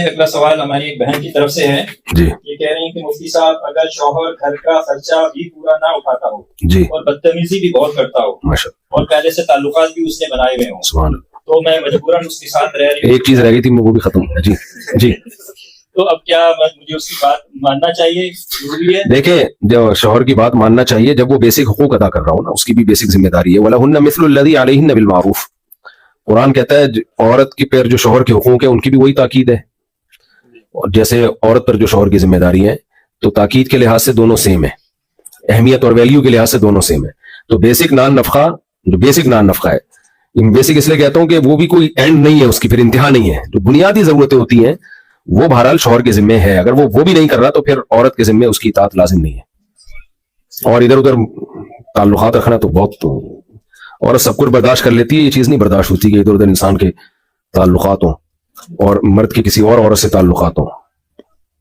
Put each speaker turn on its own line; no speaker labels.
اگلا سوال ہماری ایک بہن کی طرف سے ہے
جی
یہ کہہ رہی ہیں کہ مفتی صاحب اگر شوہر گھر کا خرچہ بھی پورا نہ اٹھاتا ہو
جی
اور بدتمیزی بھی بہت کرتا ہو
ماشاء
اور پہلے سے تعلقات بھی اس نے بنائے ہوئے ہوں
سبحان اللہ.
تو میں مجبوراً اس کے ساتھ رہ رہی ہوں،
ایک چیز رہ گئی تھی وہ بھی ختم. جی جی
تو اب کیا مجھے اس کی بات ماننا چاہیے؟ ضروری ہے؟
دیکھیں جو شوہر کی بات ماننا چاہیے جب وہ بیسک حقوق ادا کر رہا ہو نا، اس کی بھی بیسک ذمہ داری ہے. وَلَهُنَّ مِثْلُ الَّذِي عَلَيْهِنَّ بِالْمَعْرُوفِ. قرآن کہتا ہے عورت کی پر جو شوہر کے حقوق ہیں ان کی بھی وہی تاکید ہے، اور جیسے عورت پر جو شوہر کی ذمہ داری ہے تو تاکید کے لحاظ سے دونوں سیم ہے، اہمیت اور ویلیو کے لحاظ سے دونوں سیم ہے. تو بیسک نان نفقہ جو بیسک نان نفقہ ہے، بیسک اس لیے کہتا ہوں کہ وہ بھی کوئی اینڈ نہیں ہے، اس کی پھر انتہا نہیں ہے. جو بنیادی ضرورتیں ہوتی ہیں وہ بہرحال شوہر کے ذمے ہے، اگر وہ بھی نہیں کر رہا تو پھر عورت کے ذمے اس کی اطاعت لازم نہیں ہے. اور ادھر ادھر تعلقات رکھنا تو بہت، عورت سب کچھ برداشت کر لیتی ہے، یہ چیز نہیں برداشت ہوتی کہ ادھر ادھر انسان کے تعلقات ہوں اور مرد کے کسی اور عورت سے تعلقات ہوں.